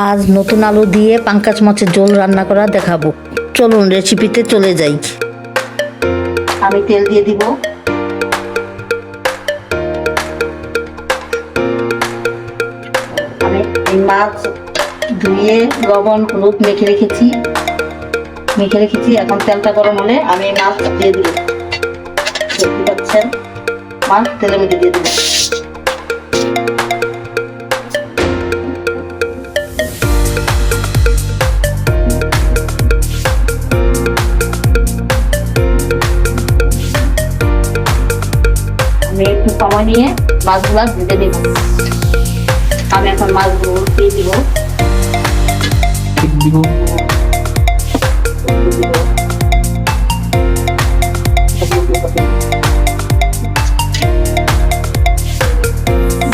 আজ নতুন আলু দিয়ে পাঙ্কাশ মাছের ঝোল রান্না করা দেখাবো। চলুন রেসিপিতে চলে যাই। আমি তেল দিয়ে দিব। আমি এই মাছ ধুয়ে লবণ হলুদ মেখে রেখেছি। এখন তেলটা গরম হলে আমি এই মাছ দিয়ে দিব। দেখতে পাচ্ছেন মাছ তেলের মধ্যে দিয়ে দিব। আমি একটু সময় নিয়ে মাছগুলো ভেজে দেব। আমি এখন মাছগুলো দিয়ে দিব।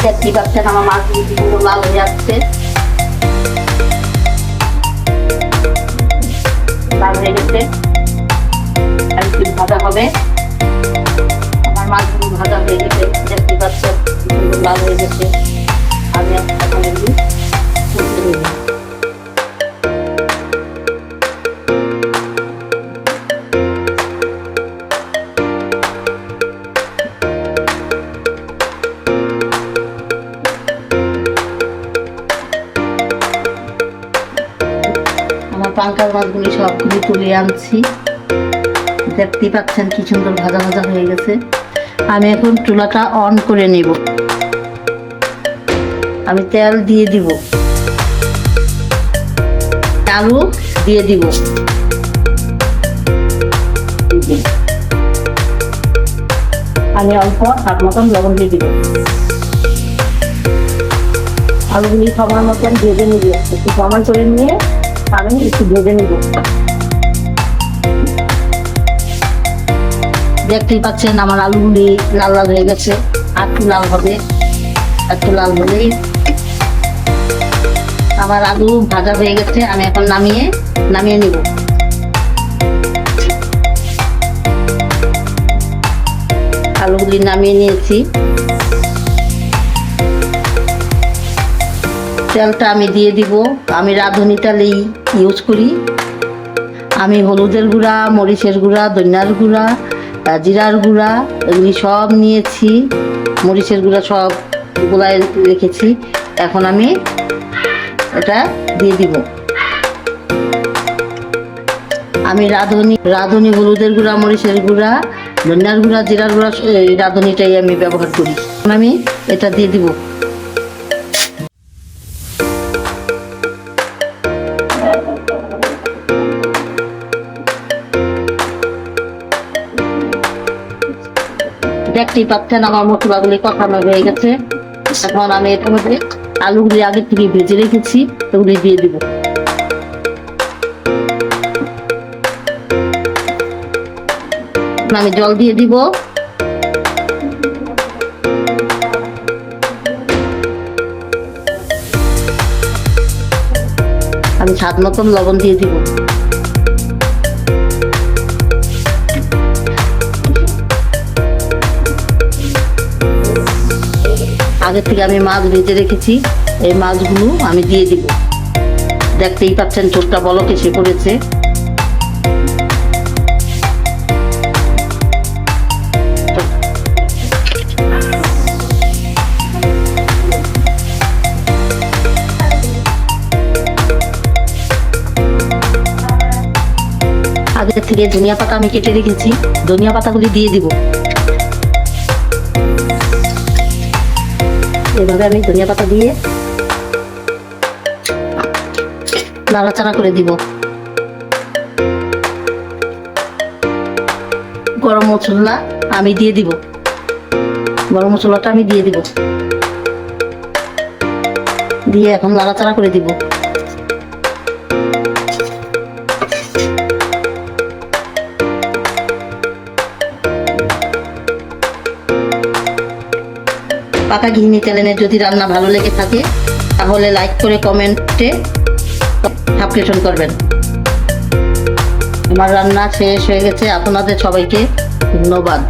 দেখতে পাচ্ছেন আমার মাছগুলো লাল হয়ে যাচ্ছে। লাল হয়ে গেছে, আর একটু ভাজা হবে। আমার মাছগুলো ভাজা হয়ে গেছে, দেখতে পাচ্ছেন লাল হয়ে গেছে। আমি এখন এগুলো তুলতে দেব। আমার পাঙ্কাশ মাছগুলি সবগুলি তুলে আনছি। দেখতে পাচ্ছেন কি সুন্দর ভাজা ভাজা হয়ে গেছে। আমি এখন চুলাটা অন করে নেব। আমি তেল দিয়ে দিব, আলু দিয়ে দিব। আমি অল্প হাত মতন লবণ দিয়ে দিব। আলুগুলি সময় মতন ভেজে নিব। একটু সময় করে নিয়ে আমি একটু ভেজে নিব। দেখতেই পাচ্ছেন আমার আলুগুলি লাল লাল হয়ে গেছে। আর একটু লাল হবে, একটু লাল হলেই আমার আলু ভাজা হয়ে গেছে। আমি এখন নামিয়ে নিব। আলুগুলি নামিয়ে নিয়েছি। তেলটা আমি দিয়ে দিব। আমি রাঁধুনি তেলই ইউজ করি। আমি হলুদের গুঁড়া, মরিচের গুঁড়া, ধনিয়ার গুঁড়া, জিরার গুঁড়া এগুলি সব নিয়েছি। মরিচের গুঁড়া সব গুলায় রেখেছি। এখন আমি এটা দিয়ে দিব। আমি রাঁধুনি হলুদের গুঁড়া, মরিচের গুঁড়া, ধনিয়ার গুঁড়া, জিরার গুঁড়া এই রাঁধুনিটাই আমি ব্যবহার করি। আমি এটা দিয়ে দিব। দেখতেই পাচ্ছেন আমার মশলাগুলি কষানো হয়ে গেছে। এখন আমি এর মধ্যে আলুগুলি আগে থেকে ভেজে রেখেছি, ওগুলি দিয়ে দিব। আমি জল দিয়ে দিব। আমি স্বাদ মতন লবণ দিয়ে দিব। আগে থেকে আমি মাছ ভেজে রেখেছি, এই মাছগুলো আমি দিয়ে দিব। দেখতেই পাচ্ছেন চোখটা বলক এসে পড়েছে। আগে থেকে ধনিয়া পাতা আমি কেটে রেখেছি, ধনিয়া পাতাগুলি দিয়ে দিব। এভাবে আমি ধনিয়া পাতা দিয়ে নাড়াচাড়া করে দিব। গরম মশলা আমি দিয়ে দিব। গরম মশলাটা আমি দিয়ে দিব। দিয়ে এখন নাড়াচাড়া করে দিব। পাকা গৃহিণী চ্যানেলে যদি রান্না ভালো লেগে থাকে তাহলে লাইক করে কমেন্টে সাবস্ক্রাইব করবেন। আমার রান্না শেষ হয়ে গেছে। আপনাদের সবাইকে ধন্যবাদ।